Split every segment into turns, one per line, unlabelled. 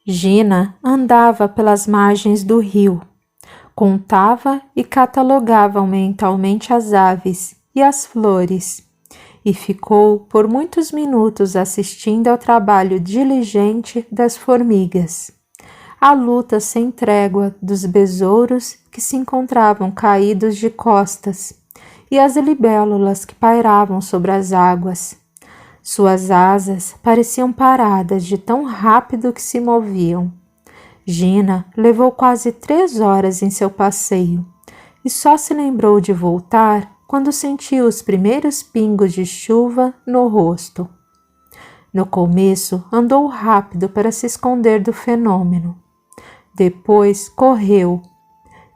Gina andava pelas margens do rio, contava e catalogava mentalmente as aves e as flores, e ficou por muitos minutos assistindo ao trabalho diligente das formigas, à luta sem trégua dos besouros que se encontravam caídos de costas e as libélulas que pairavam sobre as águas. Suas asas pareciam paradas de tão rápido que se moviam. Gina levou quase 3 horas em seu passeio e só se lembrou de voltar quando sentiu os primeiros pingos de chuva no rosto. No começo, andou rápido para se esconder do fenômeno. Depois, correu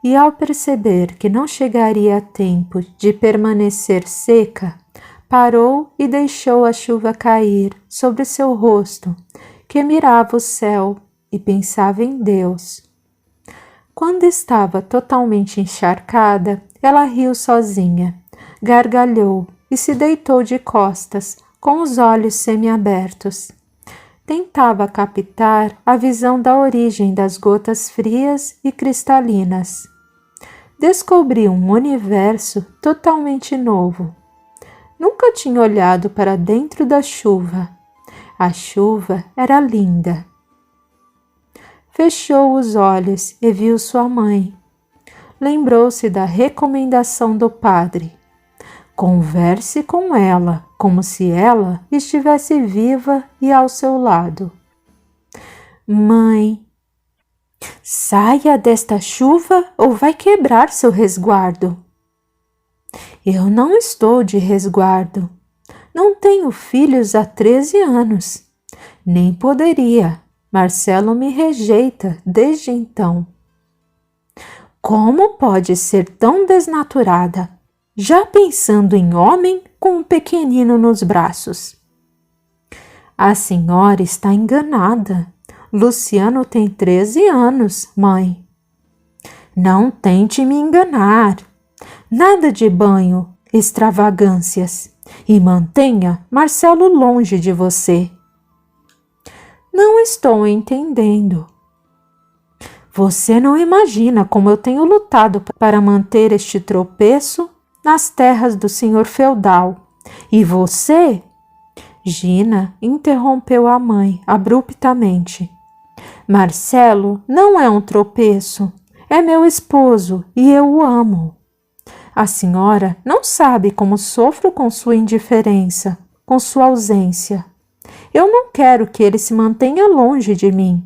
e, ao perceber que não chegaria a tempo de permanecer seca, parou e deixou a chuva cair sobre seu rosto, que mirava o céu e pensava em Deus. Quando estava totalmente encharcada, ela riu sozinha, gargalhou e se deitou de costas, com os olhos semiabertos. Tentava captar a visão da origem das gotas frias e cristalinas. Descobriu um universo totalmente novo. Nunca tinha olhado para dentro da chuva. A chuva era linda. Fechou os olhos e viu sua mãe. Lembrou-se da recomendação do padre. Converse com ela, como se ela estivesse viva e ao seu lado. Mãe, saia desta chuva ou vai quebrar seu resguardo. Eu não estou de resguardo. Não tenho filhos há 13 anos. Nem poderia. Marcelo me rejeita desde então. Como pode ser tão desnaturada, já pensando em homem com um pequenino nos braços? A senhora está enganada. Luciano tem 13 anos, mãe. Não tente me enganar. Nada de banho, extravagâncias, e mantenha Marcelo longe de você. Não estou entendendo. Você não imagina como eu tenho lutado para manter este tropeço nas terras do senhor feudal. E você? Gina interrompeu a mãe abruptamente. Marcelo não é um tropeço, é meu esposo e eu o amo. A senhora não sabe como sofro com sua indiferença, com sua ausência. Eu não quero que ele se mantenha longe de mim.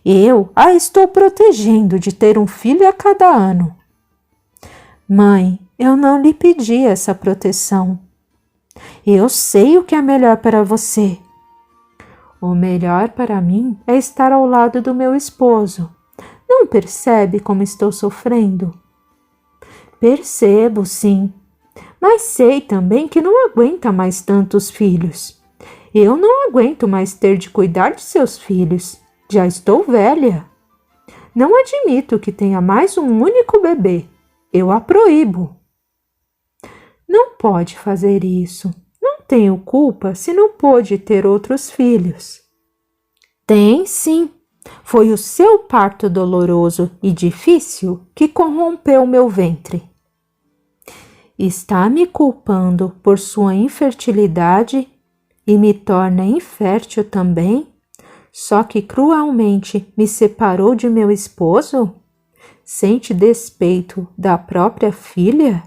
Eu a estou protegendo de ter um filho a cada ano. Mãe, eu não lhe pedi essa proteção. Eu sei o que é melhor para você. O melhor para mim é estar ao lado do meu esposo. Não percebe como estou sofrendo? Percebo, sim, mas sei também que não aguenta mais tantos filhos. Eu não aguento mais ter de cuidar de seus filhos. Já estou velha. Não admito que tenha mais um único bebê. Eu a proíbo. Não pode fazer isso. Não tenho culpa se não pôde ter outros filhos. Tem, sim. Foi o seu parto doloroso e difícil que corrompeu meu ventre. Está me culpando por sua infertilidade e me torna infértil também, só que cruelmente me separou de meu esposo? Sente despeito da própria filha?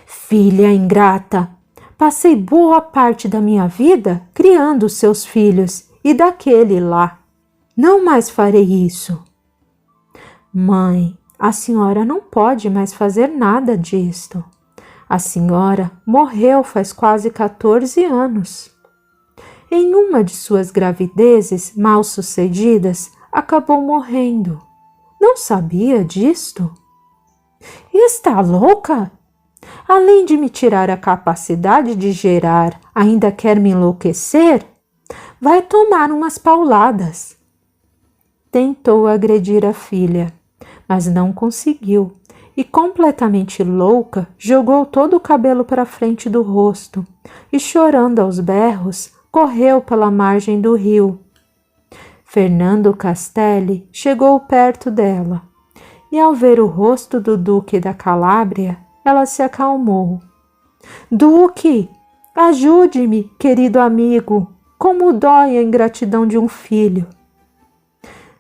Filha ingrata, passei boa parte da minha vida criando seus filhos e daquele lá. Não mais farei isso. Mãe, a senhora não pode mais fazer nada disto. A senhora morreu faz quase 14 anos. Em uma de suas gravidezes mal sucedidas, acabou morrendo. Não sabia disto? Está louca? Além de me tirar a capacidade de gerar, ainda quer me enlouquecer? Vai tomar umas pauladas. Tentou agredir a filha, mas não conseguiu, e completamente louca, jogou todo o cabelo para frente do rosto e, chorando aos berros, correu pela margem do rio. Fernando Castelli chegou perto dela e, ao ver o rosto do Duque da Calábria, ela se acalmou. Duque, ajude-me, querido amigo, como dói a ingratidão de um filho.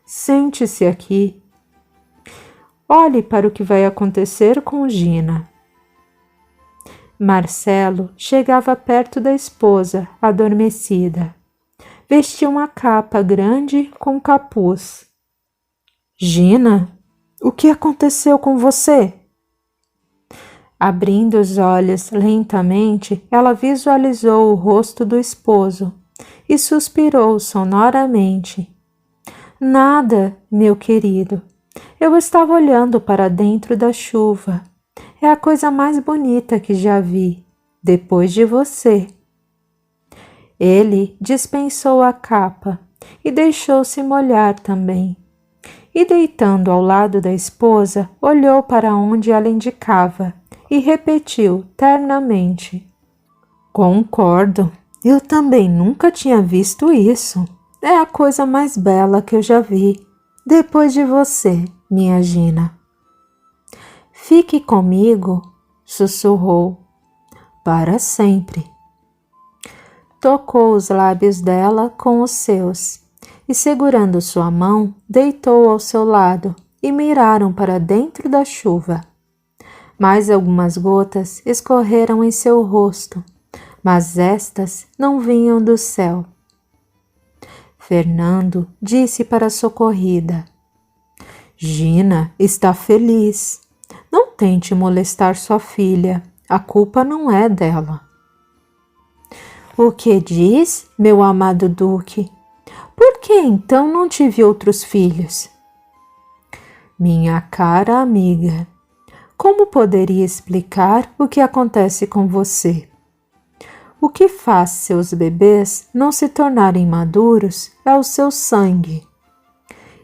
Sente-se aqui. Olhe para o que vai acontecer com Gina. Marcelo chegava perto da esposa, adormecida. Vestia uma capa grande com capuz. Gina, o que aconteceu com você? Abrindo os olhos lentamente, ela visualizou o rosto do esposo e suspirou sonoramente. Nada, meu querido. Eu estava olhando para dentro da chuva. É a coisa mais bonita que já vi, depois de você. Ele dispensou a capa e deixou-se molhar também. E, deitando ao lado da esposa, olhou para onde ela indicava e repetiu ternamente: Concordo, eu também nunca tinha visto isso. É a coisa mais bela que eu já vi, depois de você, minha Gina. Fique comigo, sussurrou, para sempre. Tocou os lábios dela com os seus e, segurando sua mão, deitou ao seu lado e miraram para dentro da chuva. Mais algumas gotas escorreram em seu rosto, mas estas não vinham do céu. Fernando disse para a socorrida: Gina está feliz. Não tente molestar sua filha. A culpa não é dela. O que diz, meu amado Duque? Por que então não tive outros filhos? Minha cara amiga, como poderia explicar o que acontece com você? O que faz seus bebês não se tornarem maduros é o seu sangue.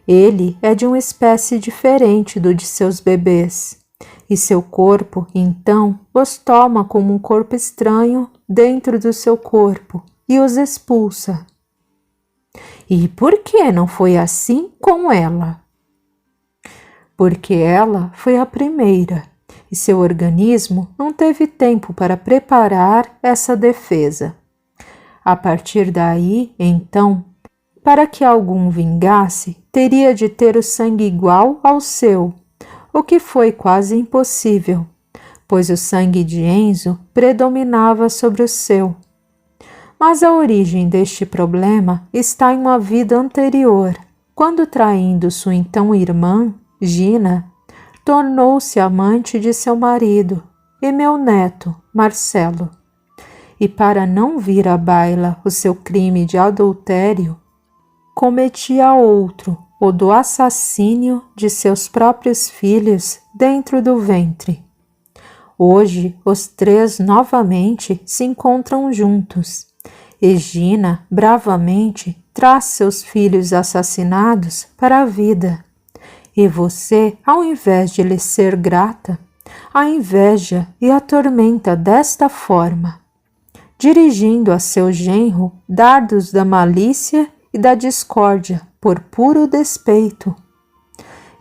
Ele é de uma espécie diferente do de seus bebês, e seu corpo, então, os toma como um corpo estranho dentro do seu corpo e os expulsa. E por que não foi assim com ela? Porque ela foi a primeira, e seu organismo não teve tempo para preparar essa defesa. A partir daí, então, para que algum vingasse, teria de ter o sangue igual ao seu, o que foi quase impossível, pois o sangue de Enzo predominava sobre o seu. Mas a origem deste problema está em uma vida anterior, quando, traindo sua então irmã, Gina, tornou-se amante de seu marido e meu neto, Marcelo. E para não vir à baila o seu crime de adultério, cometia outro, o do assassínio de seus próprios filhos dentro do ventre. Hoje, os três novamente se encontram juntos, e Gina bravamente traz seus filhos assassinados para a vida. E você, ao invés de lhe ser grata, a inveja e atormenta desta forma, dirigindo a seu genro dardos da malícia e da discórdia por puro despeito.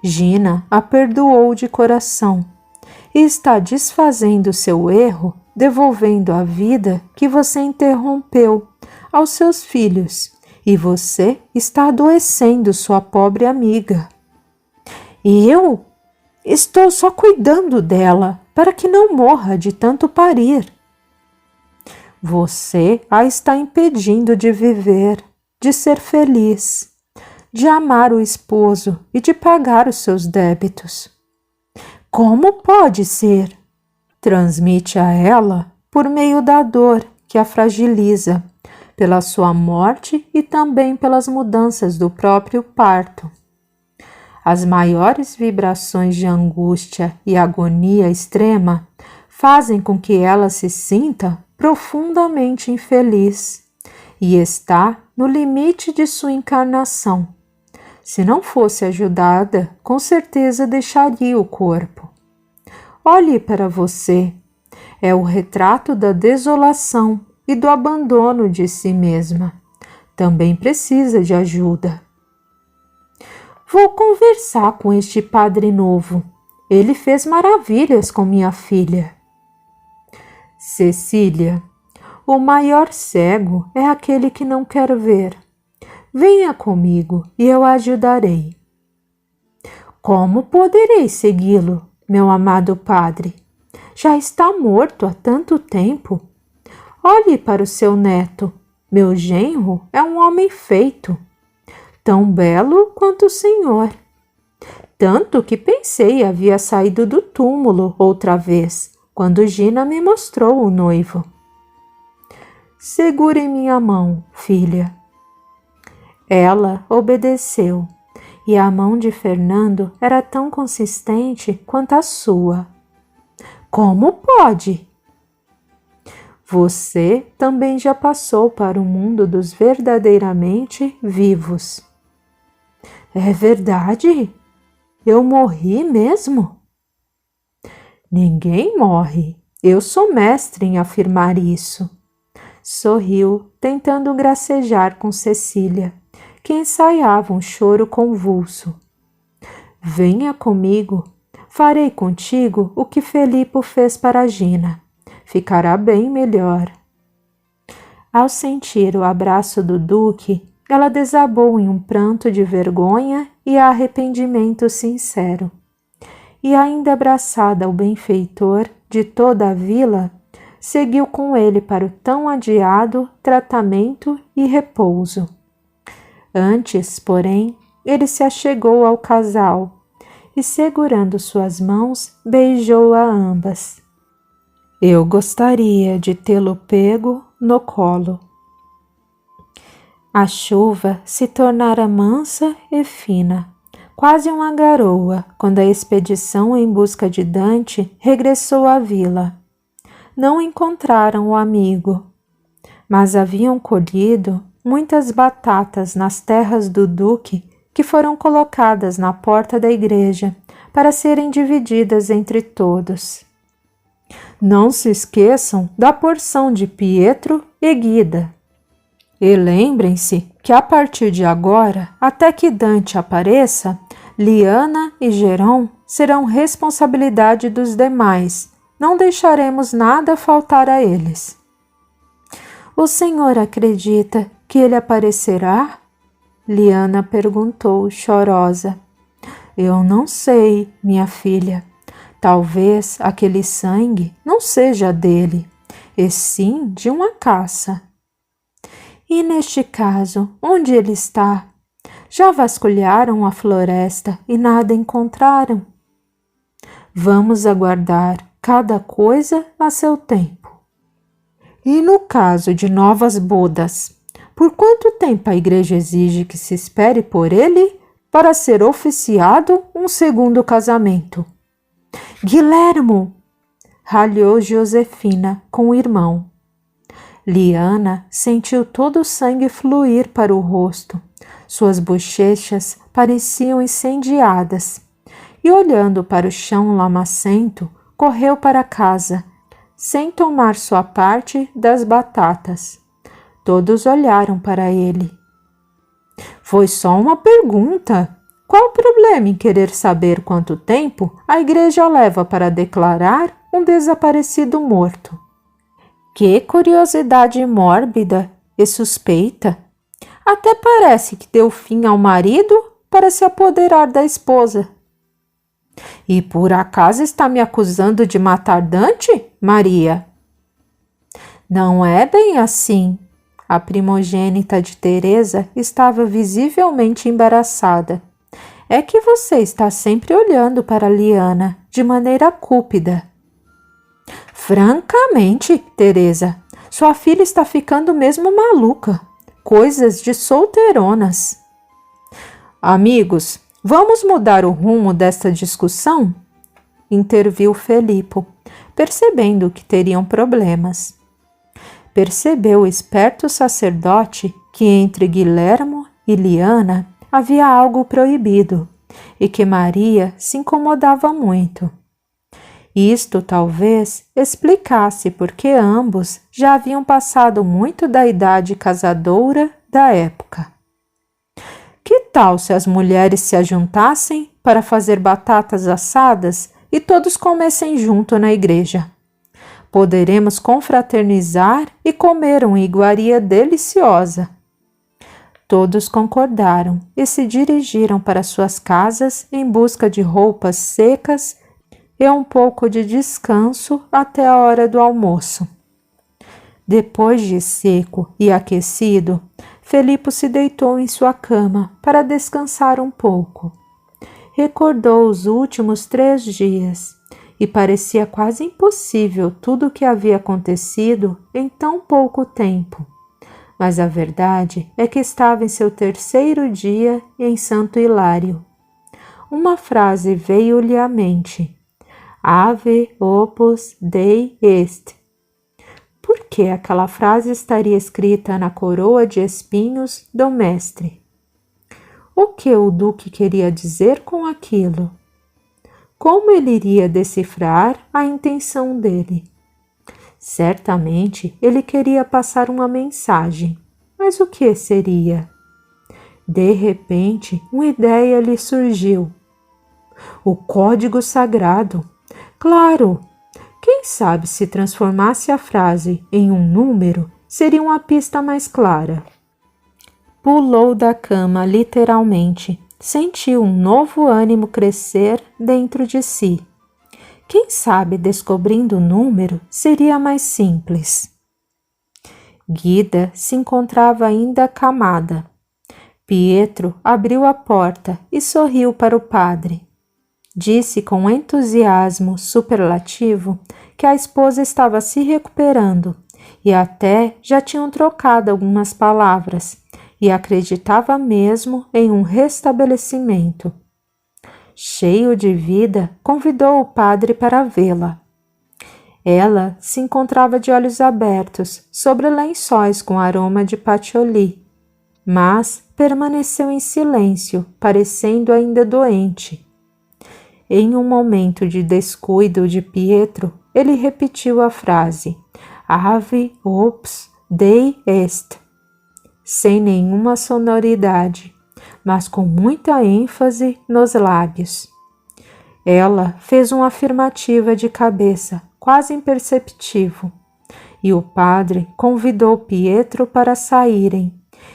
Gina a perdoou de coração e está desfazendo seu erro, devolvendo a vida que você interrompeu aos seus filhos, e você está adoecendo sua pobre amiga. E eu estou só cuidando dela para que não morra de tanto parir. Você a está impedindo de viver, de ser feliz, de amar o esposo e de pagar os seus débitos. Como pode ser? Transmite a ela por meio da dor que a fragiliza, pela sua morte e também pelas mudanças do próprio parto. As maiores vibrações de angústia e agonia extrema fazem com que ela se sinta profundamente infeliz e está no limite de sua encarnação. Se não fosse ajudada, com certeza deixaria o corpo. Olhe para você. É o retrato da desolação e do abandono de si mesma. Também precisa de ajuda. Vou conversar com este padre novo. Ele fez maravilhas com minha filha. Cecília, o maior cego é aquele que não quer ver. Venha comigo e eu a ajudarei. Como poderei segui-lo, meu amado padre? Já está morto há tanto tempo. Olhe para o seu neto. Meu genro é um homem feito, tão belo quanto o senhor. Tanto que pensei havia saído do túmulo outra vez, quando Gina me mostrou o noivo. Segure minha mão, filha. Ela obedeceu, e a mão de Fernando era tão consistente quanto a sua. Como pode? Você também já passou para o mundo dos verdadeiramente vivos. É verdade? Eu morri mesmo? Ninguém morre. Eu sou mestre em afirmar isso. Sorriu, tentando gracejar com Cecília, que ensaiava um choro convulso. Venha comigo. Farei contigo o que Felipe fez para Gina. Ficará bem melhor. Ao sentir o abraço do duque, ela desabou em um pranto de vergonha e arrependimento sincero. E ainda abraçada ao benfeitor de toda a vila, seguiu com ele para o tão adiado tratamento e repouso. Antes, porém, ele se achegou ao casal e, segurando suas mãos, beijou a ambas. Eu gostaria de tê-lo pego no colo. A chuva se tornara mansa e fina, quase uma garoa, quando a expedição em busca de Dante regressou à vila. Não encontraram o amigo, mas haviam colhido muitas batatas nas terras do duque que foram colocadas na porta da igreja para serem divididas entre todos. Não se esqueçam da porção de Pietro e Guida. E lembrem-se que a partir de agora, até que Dante apareça, Liana e Geron serão responsabilidade dos demais. Não deixaremos nada faltar a eles. O senhor acredita que ele aparecerá? Liana perguntou, chorosa. Eu não sei, minha filha. Talvez aquele sangue não seja dele, e sim de uma caça. E neste caso, onde ele está? Já vasculharam a floresta e nada encontraram? Vamos aguardar cada coisa a seu tempo. E no caso de novas bodas, por quanto tempo a igreja exige que se espere por ele para ser oficiado um segundo casamento? Guilhermo! Ralhou Josefina com o irmão. Liana sentiu todo o sangue fluir para o rosto. Suas bochechas pareciam incendiadas. E olhando para o chão lamacento, correu para casa, sem tomar sua parte das batatas. Todos olharam para ele. Foi só uma pergunta. Qual o problema em querer saber quanto tempo a igreja leva para declarar um desaparecido morto? Que curiosidade mórbida e suspeita! Até parece que deu fim ao marido para se apoderar da esposa. E por acaso está me acusando de matar Dante, Maria? Não é bem assim. A primogênita de Teresa estava visivelmente embaraçada. É que você está sempre olhando para Liana de maneira cúpida. Francamente, Teresa, sua filha está ficando mesmo maluca. Coisas de solteironas. Amigos, vamos mudar o rumo desta discussão? Interviu Felipe, percebendo que teriam problemas. Percebeu o esperto sacerdote que entre Guilhermo e Liana havia algo proibido e que Maria se incomodava muito. Isto talvez explicasse porque ambos já haviam passado muito da idade casadoura da época. Que tal se as mulheres se ajuntassem para fazer batatas assadas e todos comessem junto na igreja? Poderemos confraternizar e comer uma iguaria deliciosa. Todos concordaram e se dirigiram para suas casas em busca de roupas secas e um pouco de descanso até a hora do almoço. Depois de seco e aquecido, Felipe se deitou em sua cama para descansar um pouco. Recordou os últimos 3 dias e parecia quase impossível tudo o que havia acontecido em tão pouco tempo. Mas a verdade é que estava em seu 3º dia em Santo Hilário. Uma frase veio-lhe à mente: Ave opus Dei est. Por que aquela frase estaria escrita na coroa de espinhos do mestre? O que o duque queria dizer com aquilo? Como ele iria decifrar a intenção dele? Certamente ele queria passar uma mensagem, mas o que seria? De repente, uma ideia lhe surgiu. O código sagrado. Claro! Quem sabe se transformasse a frase em um número, seria uma pista mais clara. Pulou da cama literalmente. Sentiu um novo ânimo crescer dentro de si. Quem sabe, descobrindo o número, seria mais simples. Guida se encontrava ainda acamada. Pietro abriu a porta e sorriu para o padre. Disse com entusiasmo superlativo que a esposa estava se recuperando e até já tinham trocado algumas palavras e acreditava mesmo em um restabelecimento. Cheio de vida, convidou o padre para vê-la. Ela se encontrava de olhos abertos sobre lençóis com aroma de patchouli, mas permaneceu em silêncio, parecendo ainda doente. Em um momento de descuido de Pietro, ele repetiu a frase Ave opus Dei est, sem nenhuma sonoridade, mas com muita ênfase nos lábios. Ela fez uma afirmativa de cabeça, quase imperceptível, e o padre convidou Pietro para saírem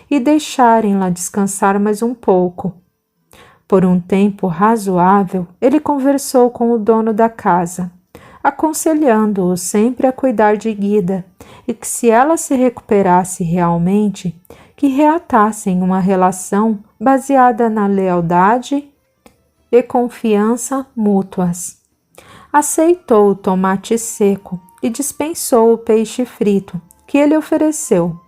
e deixarem-la descansar mais um pouco. Por um tempo razoável, ele conversou com o dono da casa, aconselhando-o sempre a cuidar de Guida e que, se ela se recuperasse realmente, que reatassem uma relação baseada na lealdade e confiança mútuas. Aceitou o tomate seco e dispensou o peixe frito que ele ofereceu.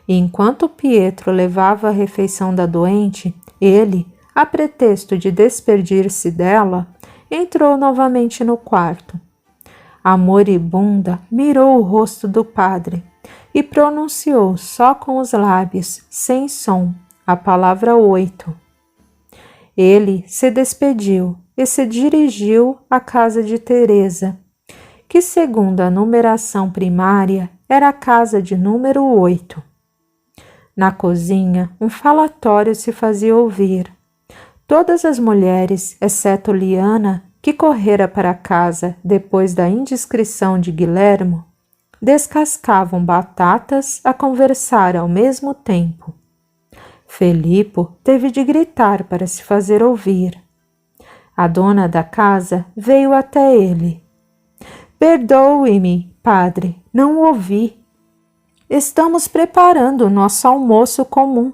E enquanto Pietro levava a refeição da doente, ele, a pretexto de despedir-se dela, entrou novamente no quarto. A moribunda mirou o rosto do padre e pronunciou só com os lábios, sem som, a palavra 8. Ele se despediu e se dirigiu à casa de Teresa, que, segundo a numeração primária, era a casa de número 8. Na cozinha, um falatório se fazia ouvir. Todas as mulheres, exceto Liana, que correra para casa depois da indiscrição de Guilhermo, descascavam batatas a conversar ao mesmo tempo. Felipe teve de gritar para se fazer ouvir. A dona da casa veio até ele. Perdoe-me, padre, não o ouvi. Estamos preparando o nosso almoço comum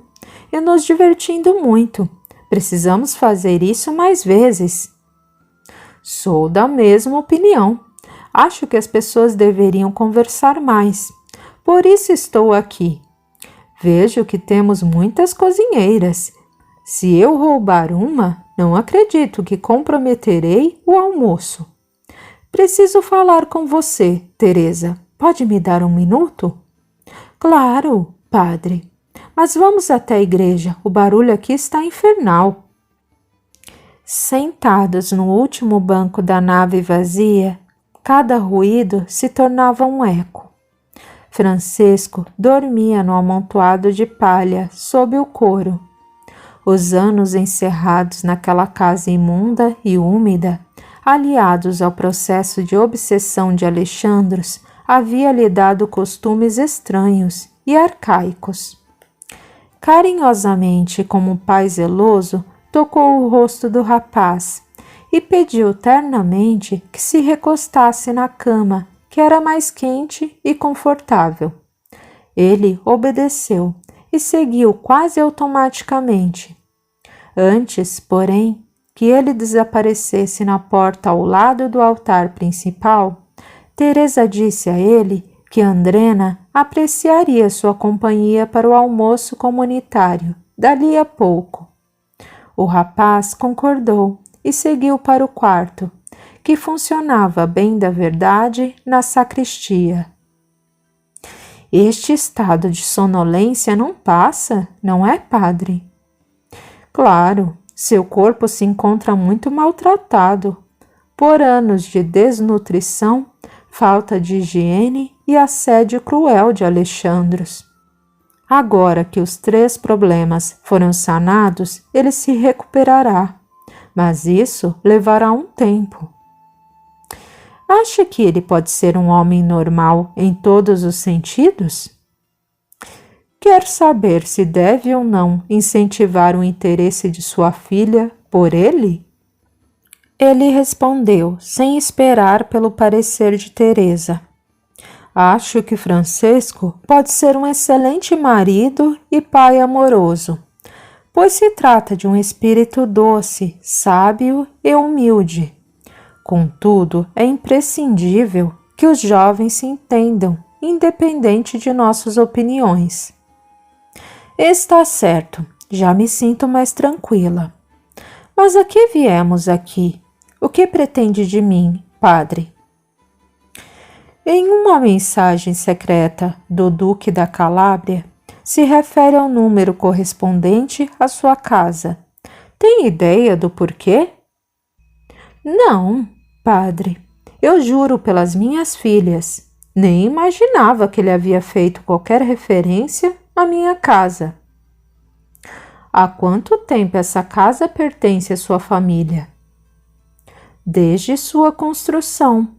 e nos divertindo muito. Precisamos fazer isso mais vezes. Sou da mesma opinião. Acho que as pessoas deveriam conversar mais. Por isso estou aqui. Vejo que temos muitas cozinheiras. Se eu roubar uma, não acredito que comprometerei o almoço. Preciso falar com você, Teresa. Pode me dar um minuto? Claro, padre. Mas vamos até a igreja. O barulho aqui está infernal. Sentados no último banco da nave vazia, cada ruído se tornava um eco. Francesco dormia no amontoado de palha sob o coro. Os anos encerrados naquela casa imunda e úmida, aliados ao processo de obsessão de Alexandros, havia-lhe dado costumes estranhos e arcaicos. Carinhosamente, como um pai zeloso, tocou o rosto do rapaz e pediu ternamente que se recostasse na cama, que era mais quente e confortável. Ele obedeceu e seguiu quase automaticamente. Antes, porém, que ele desaparecesse na porta ao lado do altar principal, Teresa disse a ele que Andrena apreciaria sua companhia para o almoço comunitário, dali a pouco. O rapaz concordou e seguiu para o quarto, que funcionava bem da verdade na sacristia. Este estado de sonolência não passa, não é, padre? Claro, seu corpo se encontra muito maltratado, por anos de desnutrição, falta de higiene e assédio cruel de Alexandros. Agora que os 3 problemas foram sanados, ele se recuperará, mas isso levará um tempo. Acha que ele pode ser um homem normal em todos os sentidos? Quer saber se deve ou não incentivar o interesse de sua filha por ele? Ele respondeu, sem esperar pelo parecer de Teresa. Acho que Francesco pode ser um excelente marido e pai amoroso, pois se trata de um espírito doce, sábio e humilde. Contudo, é imprescindível que os jovens se entendam, independente de nossas opiniões. Está certo, já me sinto mais tranquila. Mas a que viemos aqui? O que pretende de mim, padre? Em uma mensagem secreta do Duque da Calábria, se refere ao número correspondente à sua casa. Tem ideia do porquê? Não, padre. Eu juro pelas minhas filhas. Nem imaginava que ele havia feito qualquer referência à minha casa. Há quanto tempo essa casa pertence à sua família? Desde sua construção.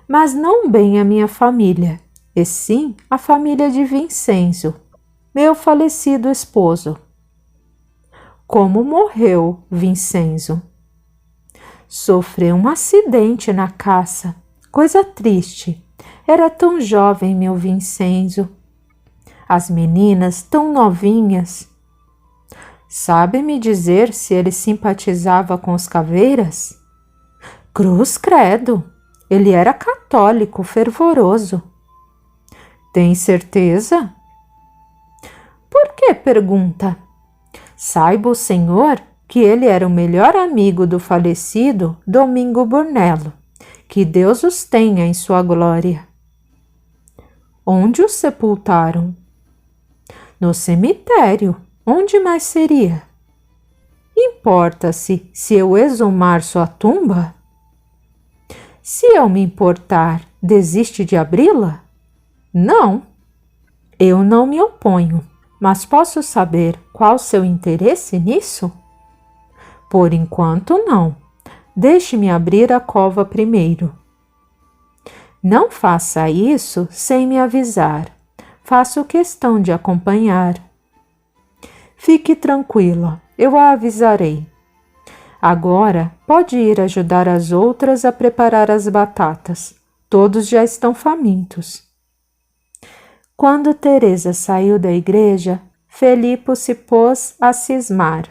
Mas não bem a minha família, e sim a família de Vincenzo, meu falecido esposo. Como morreu Vincenzo? Sofreu um acidente na caça, coisa triste. Era tão jovem, meu Vincenzo. As meninas tão novinhas. Sabe me dizer se ele simpatizava com os caveiras? Cruz credo! Ele era católico, fervoroso. Tem certeza? Por que pergunta? Saiba o senhor que ele era o melhor amigo do falecido Domingo Brunello. Que Deus os tenha em sua glória. Onde os sepultaram? No cemitério. Onde mais seria? Importa-se se eu exumar sua tumba? Se eu me importar, desiste de abri-la? Não. Eu não me oponho, mas posso saber qual seu interesse nisso? Por enquanto, não. Deixe-me abrir a cova primeiro. Não faça isso sem me avisar. Faço questão de acompanhar. Fique tranquila, eu a avisarei. Agora pode ir ajudar as outras a preparar as batatas. Todos já estão famintos. Quando Teresa saiu da igreja, Felipe se pôs a cismar.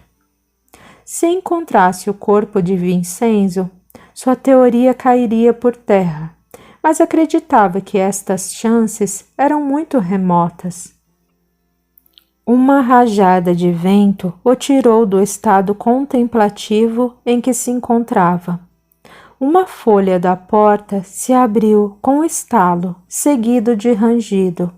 Se encontrasse o corpo de Vincenzo, sua teoria cairia por terra, mas acreditava que estas chances eram muito remotas. Uma rajada de vento o tirou do estado contemplativo em que se encontrava. Uma folha da porta se abriu com estalo, seguido de rangido.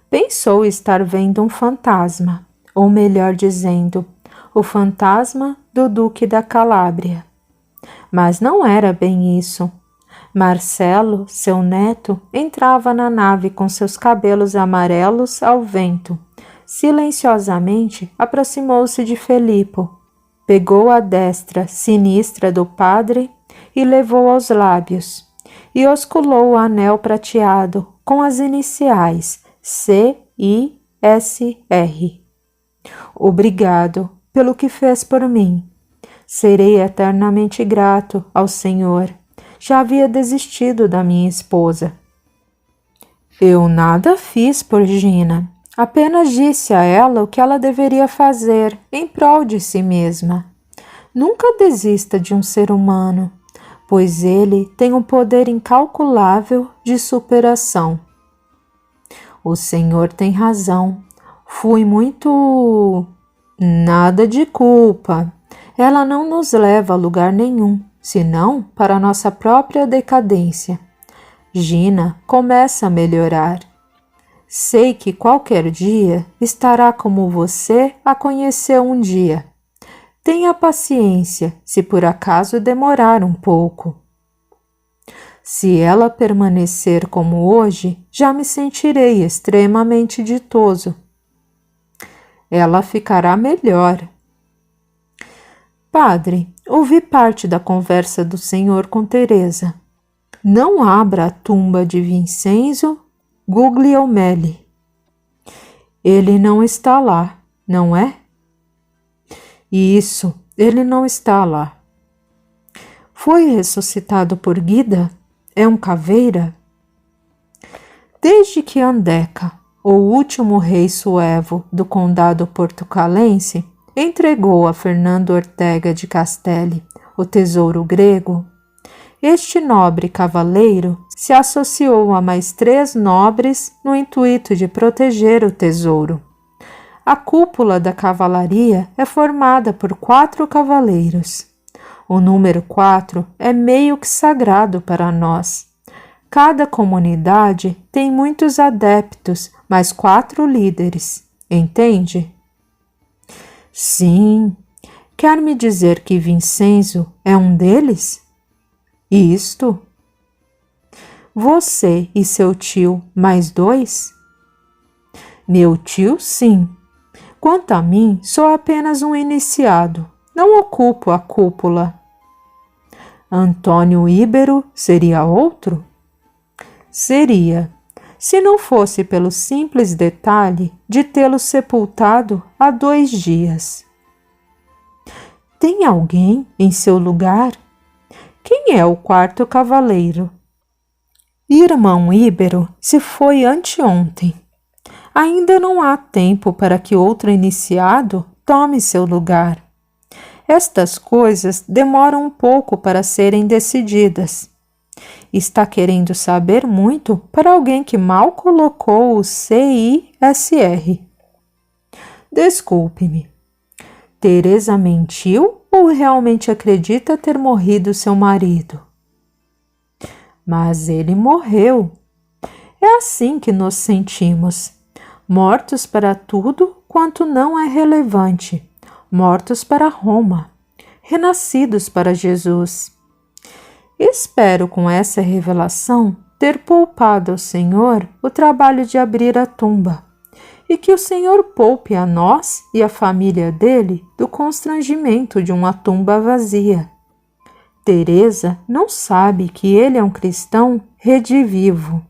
Pensou estar vendo um fantasma, ou melhor dizendo, o fantasma do Duque da Calábria. Mas não era bem isso. Marcelo, seu neto, entrava na nave com seus cabelos amarelos ao vento, Silenciosamente aproximou-se de Felipo, pegou a destra sinistra do padre e levou aos lábios, e osculou o anel prateado com as iniciais C-I-S-R. Obrigado pelo que fez por mim. Serei eternamente grato ao Senhor. Já havia desistido da minha esposa. Eu nada fiz por Gina. Apenas disse a ela o que ela deveria fazer em prol de si mesma. Nunca desista de um ser humano, pois ele tem um poder incalculável de superação. O Senhor tem razão. Fui muito... Nada de culpa. Ela não nos leva a lugar nenhum, senão para nossa própria decadência. Gina começa a melhorar. Sei que qualquer dia estará como você a conheceu um dia. Tenha paciência, se por acaso demorar um pouco. Se ela permanecer como hoje, já me sentirei extremamente ditoso. Ela ficará melhor. Padre, ouvi parte da conversa do senhor com Teresa. Não abra a tumba de Vincenzo Guglielmelli. Ele não está lá, não é? Isso, ele não está lá. Foi ressuscitado por Guida? É um caveira? Desde que Andeca, o último rei suevo do condado portucalense, entregou a Fernando Ortega de Castelli o tesouro grego, este nobre cavaleiro se associou a mais 3 nobres no intuito de proteger o tesouro. A cúpula da cavalaria é formada por 4 cavaleiros. O número 4 é meio que sagrado para nós. Cada comunidade tem muitos adeptos, mais 4 líderes, entende? Sim. Quer me dizer que Vincenzo é um deles? Isto? Você e seu tio, mais 2? Meu tio, sim. Quanto a mim, sou apenas um iniciado. Não ocupo a cúpula. Antônio Íbero seria outro? Seria, se não fosse pelo simples detalhe de tê-lo sepultado há 2 dias. Tem alguém em seu lugar? Quem é o 4º cavaleiro? Irmão Íbero se foi anteontem. Ainda não há tempo para que outro iniciado tome seu lugar. Estas coisas demoram um pouco para serem decididas. Está querendo saber muito para alguém que mal colocou o CISR. Desculpe-me. Teresa mentiu ou realmente acredita ter morrido seu marido? Mas ele morreu. É assim que nos sentimos. Mortos para tudo quanto não é relevante. Mortos para Roma. Renascidos para Jesus. Espero com essa revelação ter poupado ao Senhor o trabalho de abrir a tumba, e que o Senhor poupe a nós e a família dele do constrangimento de uma tumba vazia. Teresa não sabe que ele é um cristão redivivo,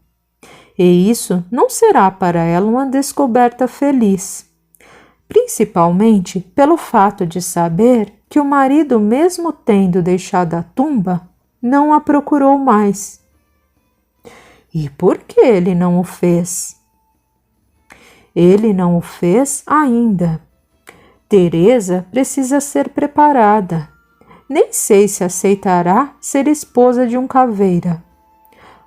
e isso não será para ela uma descoberta feliz, principalmente pelo fato de saber que o marido, mesmo tendo deixado a tumba, não a procurou mais. E por que ele não o fez? Ele não o fez ainda. Teresa precisa ser preparada. Nem sei se aceitará ser esposa de um caveira.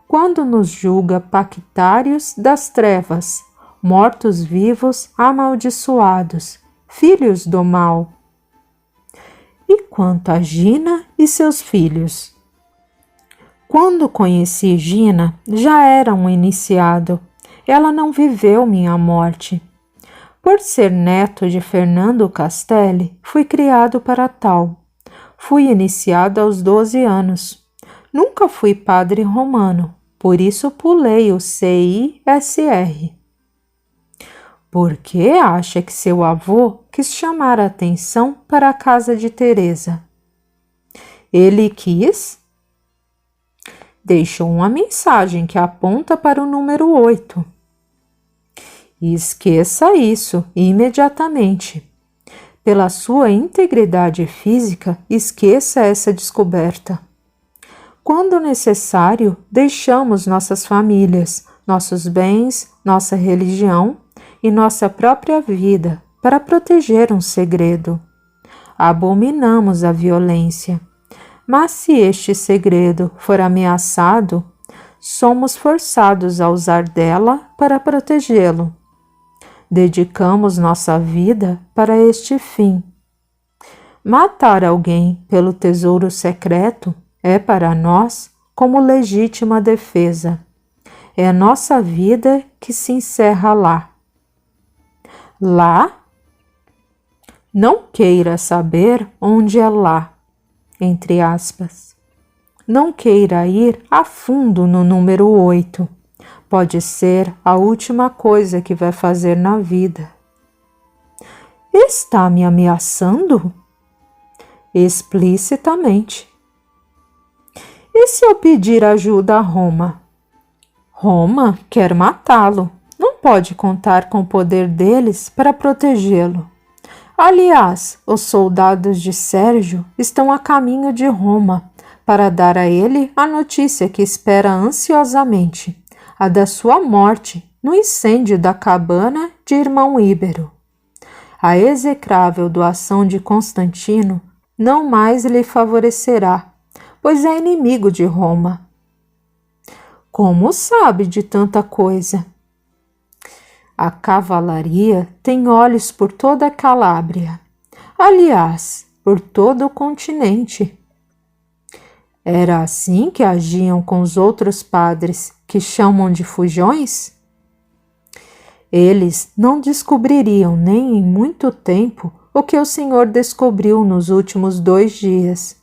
Quando nos julga pactários das trevas, mortos-vivos amaldiçoados, filhos do mal. E quanto a Gina e seus filhos? Quando conheci Gina, já era um iniciado. Ela não viveu minha morte. Por ser neto de Fernando Castelli, fui criado para tal. Fui iniciado aos 12 anos. Nunca fui padre romano, por isso pulei o CISR. Por que acha que seu avô quis chamar a atenção para a casa de Teresa? Ele quis? Deixou uma mensagem que aponta para o número 8. Esqueça isso imediatamente. Pela sua integridade física, esqueça essa descoberta. Quando necessário, deixamos nossas famílias, nossos bens, nossa religião e nossa própria vida para proteger um segredo. Abominamos a violência, mas se este segredo for ameaçado, somos forçados a usar dela para protegê-lo. Dedicamos nossa vida para este fim. Matar alguém pelo tesouro secreto é para nós como legítima defesa. É a nossa vida que se encerra lá. Lá? Não queira saber onde é lá, entre aspas. Não queira ir a fundo no número 8. Pode ser a última coisa que vai fazer na vida. Está me ameaçando? Explicitamente. E se eu pedir ajuda a Roma? Roma quer matá-lo. Não pode contar com o poder deles para protegê-lo. Aliás, os soldados de Sérgio estão a caminho de Roma para dar a ele a notícia que espera ansiosamente, a da sua morte no incêndio da cabana de irmão Íbero. A execrável doação de Constantino não mais lhe favorecerá, pois é inimigo de Roma. Como sabe de tanta coisa? A cavalaria tem olhos por toda a Calábria, aliás, por todo o continente. Era assim que agiam com os outros padres, que chamam de fujões? Eles não descobririam nem em muito tempo o que o Senhor descobriu nos últimos 2 dias,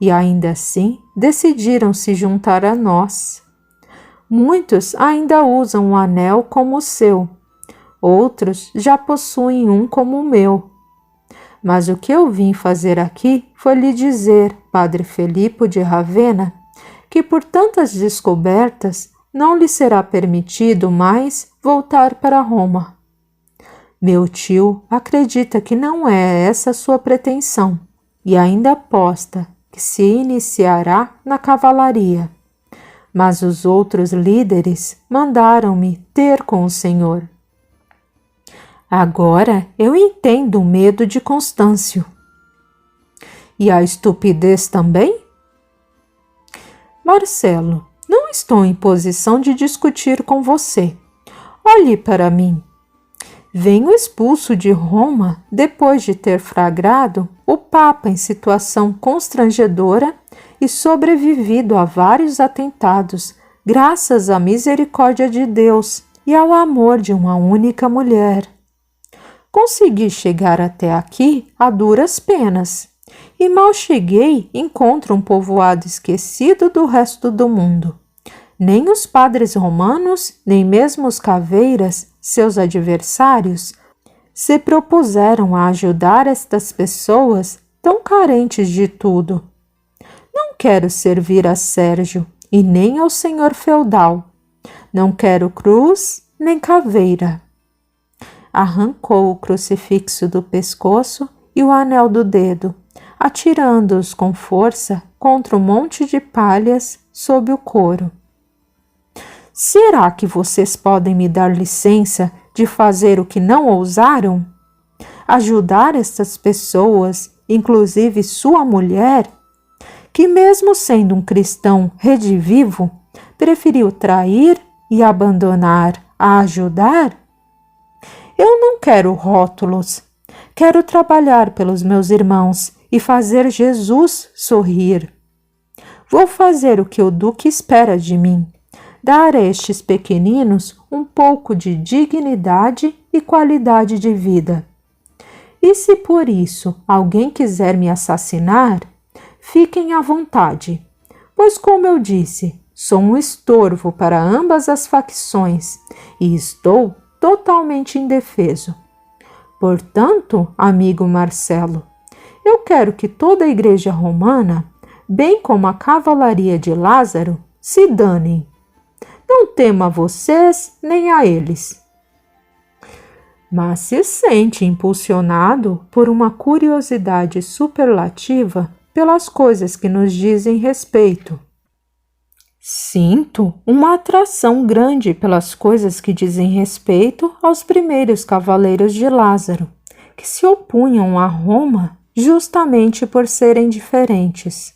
e ainda assim decidiram se juntar a nós. Muitos ainda usam um anel como o seu, outros já possuem um como o meu. Mas o que eu vim fazer aqui foi lhe dizer, Padre Felipe de Ravenna, que por tantas descobertas não lhe será permitido mais voltar para Roma. Meu tio acredita que não é essa sua pretensão e ainda aposta que se iniciará na cavalaria. Mas os outros líderes mandaram-me ter com o Senhor. Agora eu entendo o medo de Constâncio. E a estupidez também? Marcelo, não estou em posição de discutir com você. Olhe para mim. Venho expulso de Roma depois de ter flagrado o Papa em situação constrangedora e sobrevivido a vários atentados, graças à misericórdia de Deus e ao amor de uma única mulher. Consegui chegar até aqui a duras penas, e mal cheguei encontro um povoado esquecido do resto do mundo. Nem os padres romanos, nem mesmo os caveiras, seus adversários, se propuseram a ajudar estas pessoas tão carentes de tudo. Não quero servir a Sérgio e nem ao senhor feudal. Não quero cruz nem caveira. Arrancou o crucifixo do pescoço e o anel do dedo, atirando-os com força contra um monte de palhas sob o coro. Será que vocês podem me dar licença de fazer o que não ousaram? Ajudar estas pessoas, inclusive sua mulher, que mesmo sendo um cristão redivivo, preferiu trair e abandonar a ajudar? Eu não quero rótulos. Quero trabalhar pelos meus irmãos e fazer Jesus sorrir. Vou fazer o que o Duque espera de mim, dar a estes pequeninos um pouco de dignidade e qualidade de vida. E se por isso alguém quiser me assassinar, fiquem à vontade, pois, como eu disse, sou um estorvo para ambas as facções e estou totalmente indefeso. Portanto, amigo Marcelo, eu quero que toda a Igreja Romana, bem como a cavalaria de Lázaro, se danem. Não temo a vocês nem a eles. Mas se sente impulsionado por uma curiosidade superlativa pelas coisas que nos dizem respeito. Sinto uma atração grande pelas coisas que dizem respeito aos primeiros cavaleiros de Lázaro, que se opunham a Roma justamente por serem diferentes.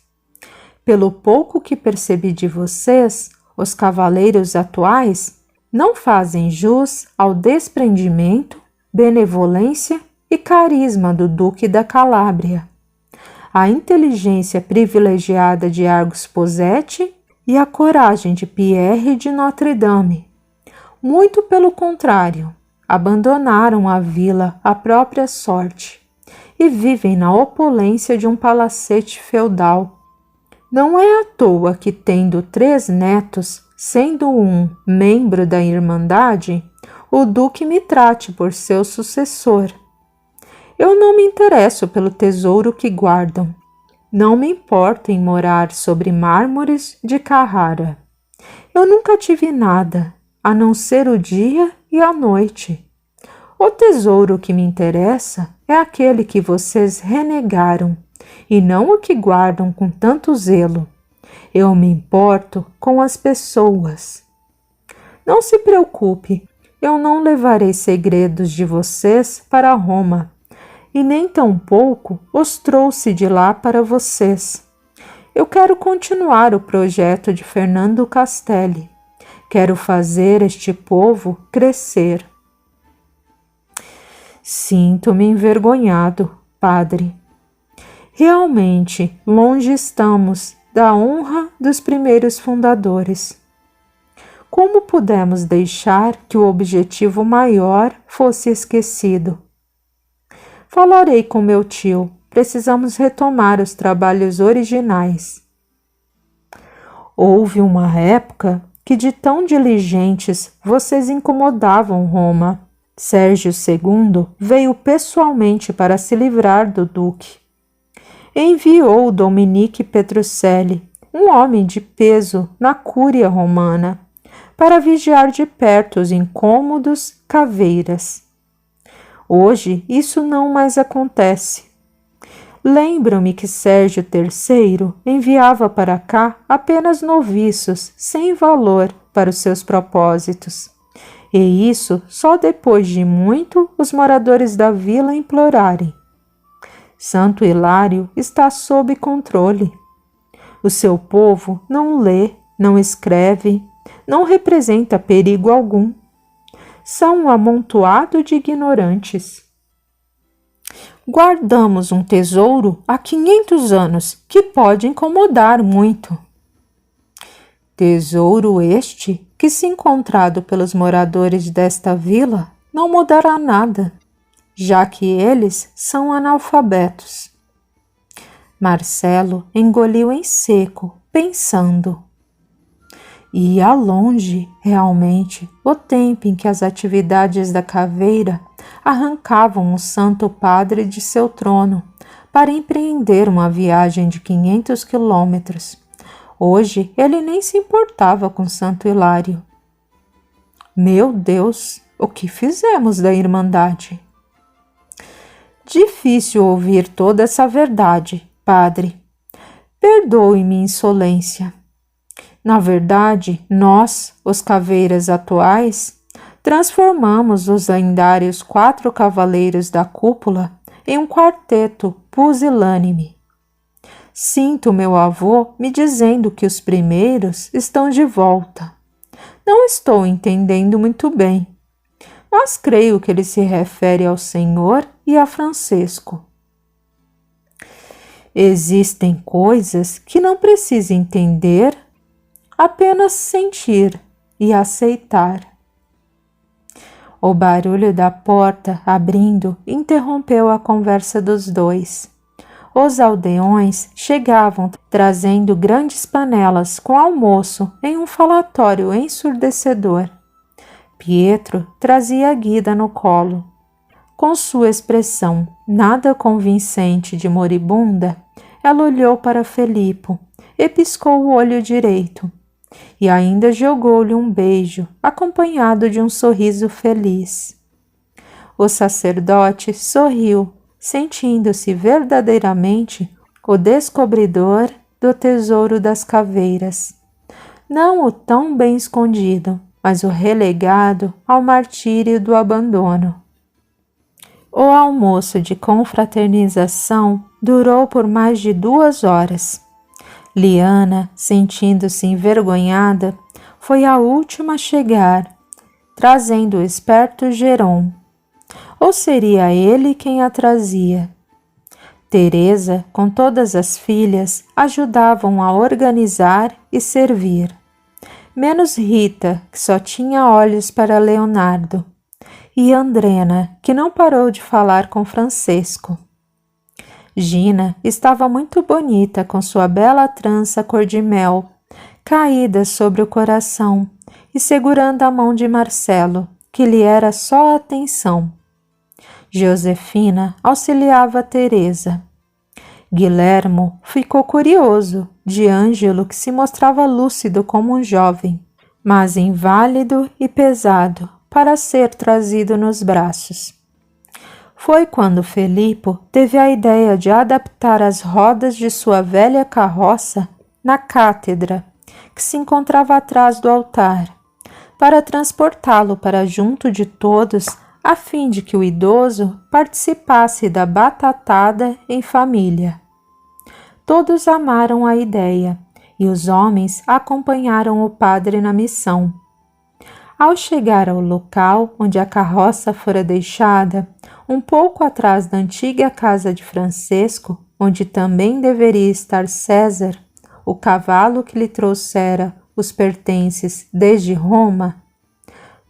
Pelo pouco que percebi de vocês, os cavaleiros atuais não fazem jus ao desprendimento, benevolência e carisma do Duque da Calábria, a inteligência privilegiada de Argus Posetti e a coragem de Pierre de Notre-Dame. Muito pelo contrário, abandonaram a vila à própria sorte e vivem na opulência de um palacete feudal. Não é à toa que, tendo 3 netos, sendo um membro da Irmandade, o Duque me trate por seu sucessor. Eu não me interesso pelo tesouro que guardam. Não me importo em morar sobre mármores de Carrara. Eu nunca tive nada, a não ser o dia e a noite. O tesouro que me interessa é aquele que vocês renegaram, e não o que guardam com tanto zelo. Eu me importo com as pessoas. Não se preocupe, eu não levarei segredos de vocês para Roma, e nem tampouco os trouxe de lá para vocês. Eu quero continuar o projeto de Fernando Castelli. Quero fazer este povo crescer. Sinto-me envergonhado, padre. Realmente, longe estamos da honra dos primeiros fundadores. Como pudemos deixar que o objetivo maior fosse esquecido? Falarei com meu tio. Precisamos retomar os trabalhos originais. Houve uma época que de tão diligentes vocês incomodavam Roma. Sérgio II veio pessoalmente para se livrar do duque. Enviou Dominique Petrucelli, um homem de peso na cúria romana, para vigiar de perto os incômodos caveiras. Hoje isso não mais acontece. Lembro-me que Sérgio III enviava para cá apenas noviços sem valor para os seus propósitos. E isso só depois de muito os moradores da vila implorarem. Santo Hilário está sob controle. O seu povo não lê, não escreve, não representa perigo algum. São um amontoado de ignorantes. Guardamos um tesouro há 500 anos que pode incomodar muito. Tesouro este que, se encontrado pelos moradores desta vila, não mudará nada, já que eles são analfabetos. Marcelo engoliu em seco, pensando. Ia longe, realmente, o tempo em que as atividades da caveira arrancavam o Santo Padre de seu trono para empreender uma viagem de 500 quilômetros. Hoje ele nem se importava com Santo Hilário. Meu Deus, o que fizemos da Irmandade? Difícil ouvir toda essa verdade, padre. Perdoe minha insolência. Na verdade, nós, os caveiras atuais, transformamos os lendários 4 cavaleiros da cúpula em um quarteto pusilânime. Sinto meu avô me dizendo que os primeiros estão de volta. Não estou entendendo muito bem, mas creio que ele se refere ao Senhor e a Francesco. Existem coisas que não precisa entender, apenas sentir e aceitar. O barulho da porta abrindo interrompeu a conversa dos dois. Os aldeões chegavam trazendo grandes panelas com almoço em um falatório ensurdecedor. Pietro trazia Guida no colo. Com sua expressão nada convincente de moribunda, ela olhou para Felipo e piscou o olho direito, e ainda jogou-lhe um beijo, acompanhado de um sorriso feliz. O sacerdote sorriu, sentindo-se verdadeiramente o descobridor do tesouro das caveiras. Não o tão bem escondido, mas o relegado ao martírio do abandono. O almoço de confraternização durou por mais de 2 horas. Liana, sentindo-se envergonhada, foi a última a chegar, trazendo o esperto Geron. Ou seria ele quem a trazia? Teresa, com todas as filhas, ajudavam a organizar e servir. Menos Rita, que só tinha olhos para Leonardo, e Andrena, que não parou de falar com Francesco. Gina estava muito bonita com sua bela trança cor de mel, caída sobre o coração, e segurando a mão de Marcelo, que lhe era só atenção. Josefina auxiliava Teresa. Guilhermo ficou curioso de Ângelo, que se mostrava lúcido como um jovem, mas inválido e pesado para ser trazido nos braços. Foi quando Felipo teve a ideia de adaptar as rodas de sua velha carroça na cátedra, que se encontrava atrás do altar, para transportá-lo para junto de todos, a fim de que o idoso participasse da batatada em família. Todos amaram a ideia, e os homens acompanharam o padre na missão. Ao chegar ao local onde a carroça fora deixada, um pouco atrás da antiga casa de Francesco, onde também deveria estar César, o cavalo que lhe trouxera os pertences desde Roma,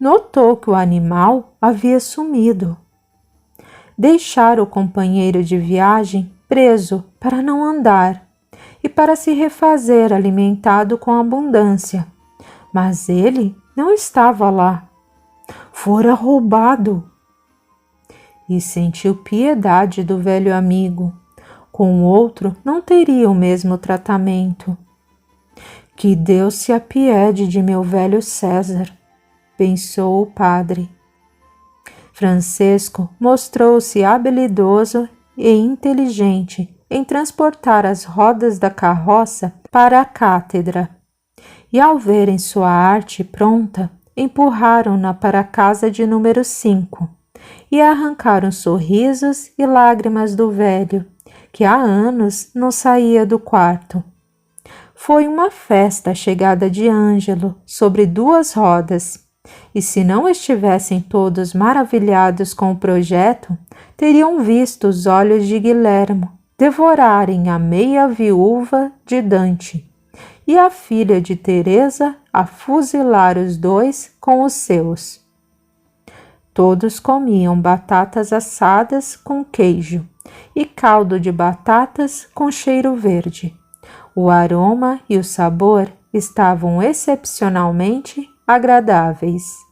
notou que o animal havia sumido. Deixara o companheiro de viagem preso para não andar e para se refazer alimentado com abundância, mas ele não estava lá. Fora roubado. E sentiu piedade do velho amigo. Com o outro não teria o mesmo tratamento. Que Deus se apiede de meu velho César, pensou o padre. Francesco mostrou-se habilidoso e inteligente em transportar as rodas da carroça para a cátedra, e ao verem sua arte pronta, empurraram-na para a casa de número 5 e arrancaram sorrisos e lágrimas do velho, que há anos não saía do quarto. Foi uma festa a chegada de Ângelo sobre 2 rodas, e se não estivessem todos maravilhados com o projeto, teriam visto os olhos de Guilhermo devorarem a meia viúva de Dante e a filha de Teresa a fuzilar os 2 com os seus. Todos comiam batatas assadas com queijo e caldo de batatas com cheiro verde. O aroma e o sabor estavam excepcionalmente agradáveis.